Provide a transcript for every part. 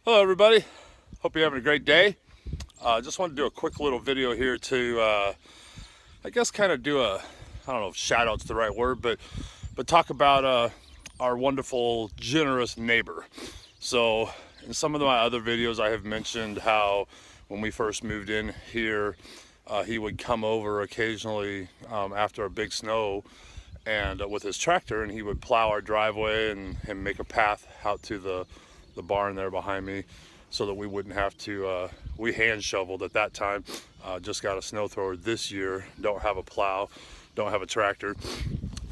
Hello everybody, hope you're having a great day. Just wanted to do a quick little video here to I guess kind of do a, I don't know if shout out's the right word, but talk about our wonderful generous neighbor. So in some of my other videos I have mentioned how when we first moved in here he would come over occasionally after a big snow and with his tractor, and he would plow our driveway and make a path out to the barn there behind me so that we wouldn't have to, we hand shoveled at that time, just got a snow thrower this year, don't have a plow, don't have a tractor.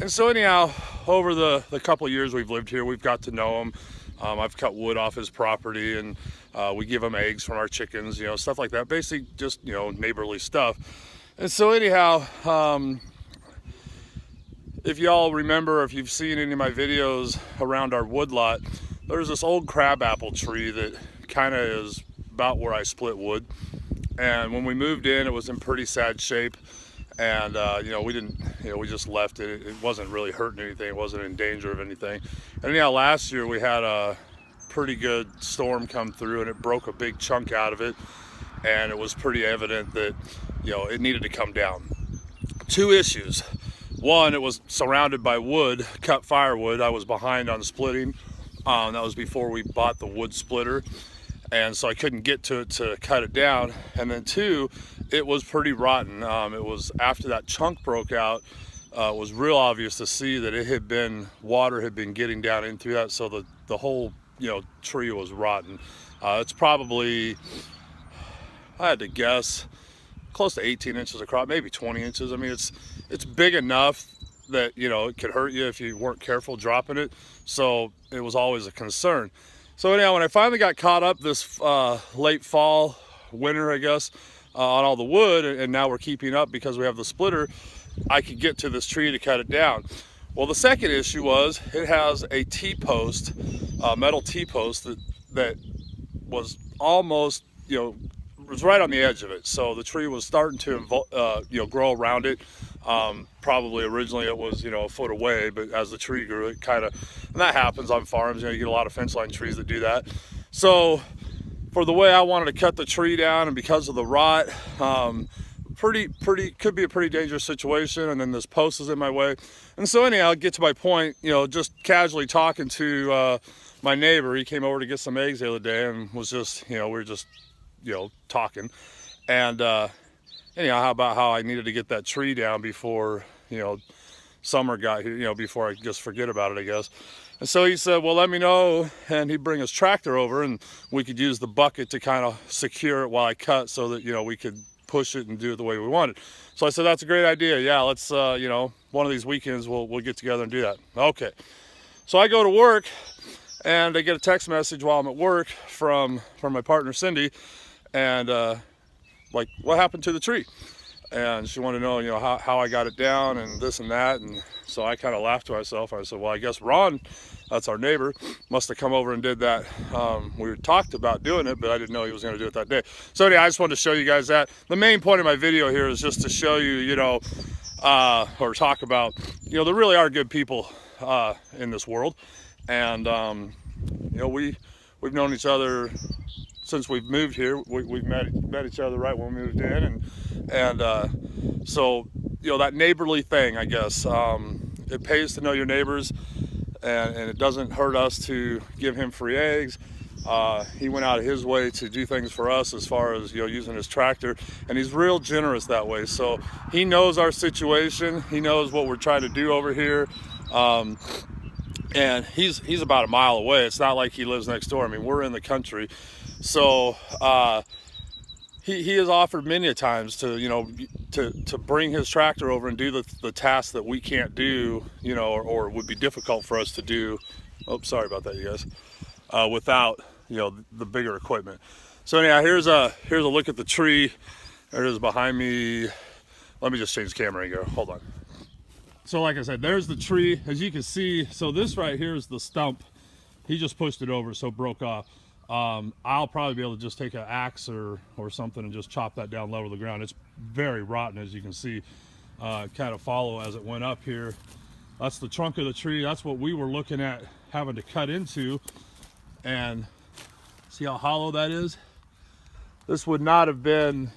And so anyhow, over the couple of years we've lived here, we've got to know him. I've cut wood off his property, and we give him eggs from our chickens, you know, stuff like that, basically just, you know, neighborly stuff. And so anyhow, if y'all remember, if you've seen any of my videos around our woodlot, there's this old crabapple tree that kind of is about where I split wood. And when we moved in, it was in pretty sad shape. And, you know, we didn't, you know, we just left it. It wasn't really hurting anything. It wasn't in danger of anything. And anyhow, last year we had a pretty good storm come through and it broke a big chunk out of it. And it was pretty evident that, you know, it needed to come down. Two issues. One, it was surrounded by wood, cut firewood. I was behind on splitting. That was before we bought the wood splitter, and so I couldn't get to it to cut it down. And then two, it was pretty rotten. It was after that chunk broke out, it was real obvious to see that it had been, water had been getting down in through that, so the whole, you know, tree was rotten. It's probably, I had to guess, close to 18 inches across, maybe 20 inches. I mean, it's big enough that, you know, it could hurt you if you weren't careful dropping it. So it was always a concern. So anyhow, when I finally got caught up this late fall, winter, I guess, on all the wood, and now we're keeping up because we have the splitter, I could get to this tree to cut it down. Well, the second issue was it has a T-post, metal T-post that was almost, you know, was right on the edge of it. So the tree was starting to, you know, grow around it. Probably originally it was, you know, a foot away, but as the tree grew, it kind of, and that happens on farms, you know, you get a lot of fence line trees that do that. So for the way I wanted to cut the tree down, and because of the rot, could be a pretty dangerous situation. And then this post is in my way. And so anyhow, I get to my point, you know, just casually talking to, my neighbor. He came over to get some eggs the other day and was just, you know, we were just, you know, talking. And, anyhow, how about how I needed to get that tree down before, you know, summer got here, you know, before I just forget about it, I guess. And so he said, well, let me know, and he'd bring his tractor over and we could use the bucket to kind of secure it while I cut so that, you know, we could push it and do it the way we wanted. So I said, that's a great idea. Yeah, let's, you know, one of these weekends we'll get together and do that. Okay. So I go to work and I get a text message while I'm at work from my partner, Cindy, and, like, what happened to the tree? And she wanted to know, you know, how I got it down and this and that. And so I kind of laughed to myself. I said, well, I guess Ron, that's our neighbor, must have come over and did that. We talked about doing it, but I didn't know he was going to do it that day. So anyway, I just wanted to show you guys that. The main point of my video here is just to show you, you know, or talk about, you know, there really are good people in this world. And, you know, we've known each other since we've moved here. We've met each other right when we moved in, and so, you know, that neighborly thing, I guess, it pays to know your neighbors, and it doesn't hurt us to give him free eggs. He went out of his way to do things for us as far as, you know, using his tractor, and he's real generous that way. So he knows our situation, he knows what we're trying to do over here. And he's about a mile away. It's not like he lives next door. I mean, we're in the country. So he has offered many a times to, you know, to bring his tractor over and do the tasks that we can't do, you know, or would be difficult for us to do. Oh, sorry about that, you guys. Without, you know, the bigger equipment. So anyhow, here's a look at the tree. There it is behind me. Let me just change the camera and go. Hold on. So like I said, there's the tree, as you can see. So this right here is the stump. He just pushed it over, so it broke off. I'll probably be able to just take an axe or something and just chop that down level of the ground. It's very rotten, as you can see. Kind of follow as it went up here. That's the trunk of the tree. That's what we were looking at having to cut into. And See how hollow that is? This would not have been,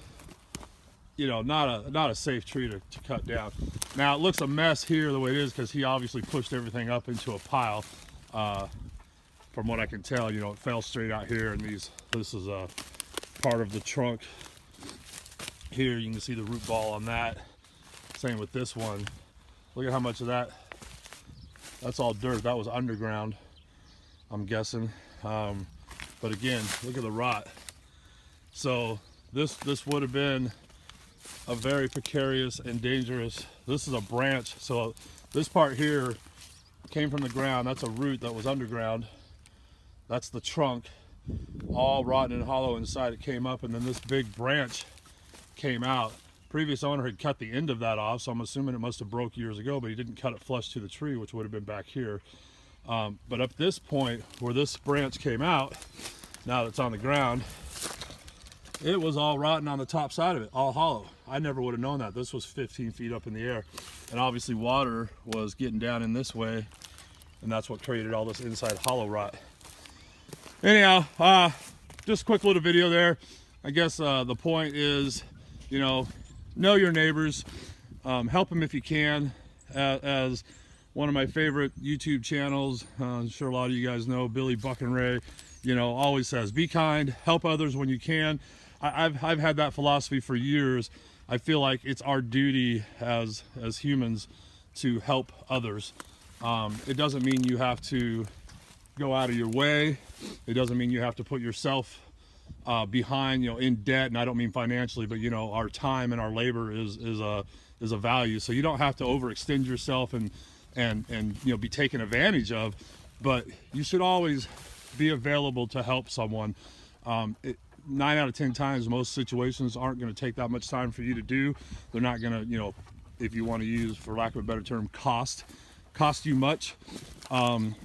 you know, not a safe tree to cut down. Now it looks a mess here the way it is because he obviously pushed everything up into a pile. From what I can tell, you know, it fell straight out here, and this is a part of the trunk. Here you can see the root ball on that. Same with this one. Look at how much of that's all dirt. That was underground, I'm guessing. But again, look at the rot. So this would have been a very precarious and dangerous. This is a branch, so this part here came from the ground. That's a root that was underground. That's the trunk, all rotten and hollow inside. It came up, and then this big branch came out. Previous owner had cut the end of that off, so I'm assuming it must have broke years ago, but he didn't cut it flush to the tree, which would have been back here. But up this point where this branch came out, now that it's on the ground, it was all rotten on the top side of it, all hollow. I never would have known that. This was 15 feet up in the air, and obviously water was getting down in this way, and that's what created all this inside hollow rot. Anyhow, just a quick little video there. I guess the point is, you know your neighbors, help them if you can. As one of my favorite YouTube channels, I'm sure a lot of you guys know, Billy Buckenray, you know, always says, be kind, help others when you can. I've had that philosophy for years. I feel like it's our duty as humans to help others. It doesn't mean you have to go out of your way. It doesn't mean you have to put yourself behind, you know, in debt. And I don't mean financially, but you know, our time and our labor is a value. So you don't have to overextend yourself and you know, be taken advantage of, but you should always be available to help someone. 9 out of 10 times, most situations aren't going to take that much time for you to do. They're not going to, you know, if you want to use, for lack of a better term, cost you much. And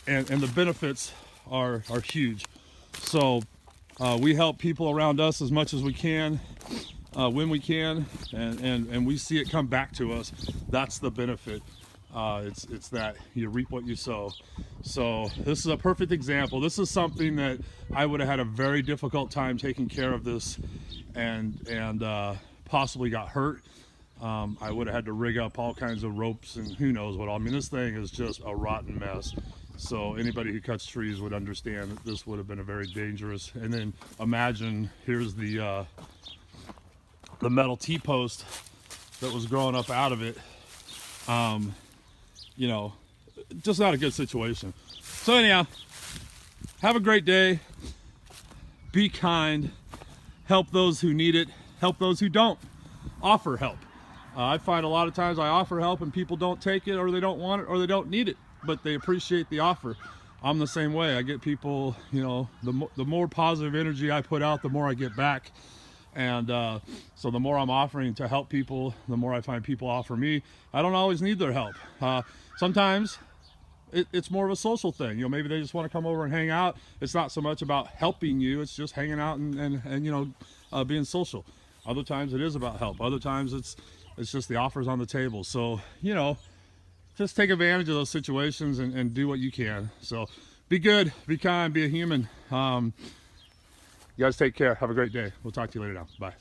the benefits are huge. So we help people around us as much as we can, when we can, and we see it come back to us. That's the benefit. It's that you reap what you sow. So this is a perfect example. This is something that I would have had a very difficult time taking care of this, and possibly got hurt. I would have had to rig up all kinds of ropes and who knows what. I mean, this thing is just a rotten mess. So anybody who cuts trees would understand that this would have been a very dangerous. And then imagine, here's the metal T-post that was growing up out of it. You know, just not a good situation. So anyhow, have a great day. Be kind. Help those who need it. Help those who don't. Offer help. I find a lot of times I offer help and people don't take it, or they don't want it, or they don't need it, but they appreciate the offer. I'm the same way. I get people, you know, the more positive energy I put out, the more I get back. And so the more I'm offering to help people, the more I find people offer me. I don't always need their help. Sometimes it's more of a social thing. You know, maybe they just want to come over and hang out. It's not so much about helping you. It's just hanging out and you know, being social. Other times it is about help. Other times it's just the offers on the table. So, you know, just take advantage of those situations and do what you can. So be good, be kind, be a human. You guys take care. Have a great day. We'll talk to you later now. Bye.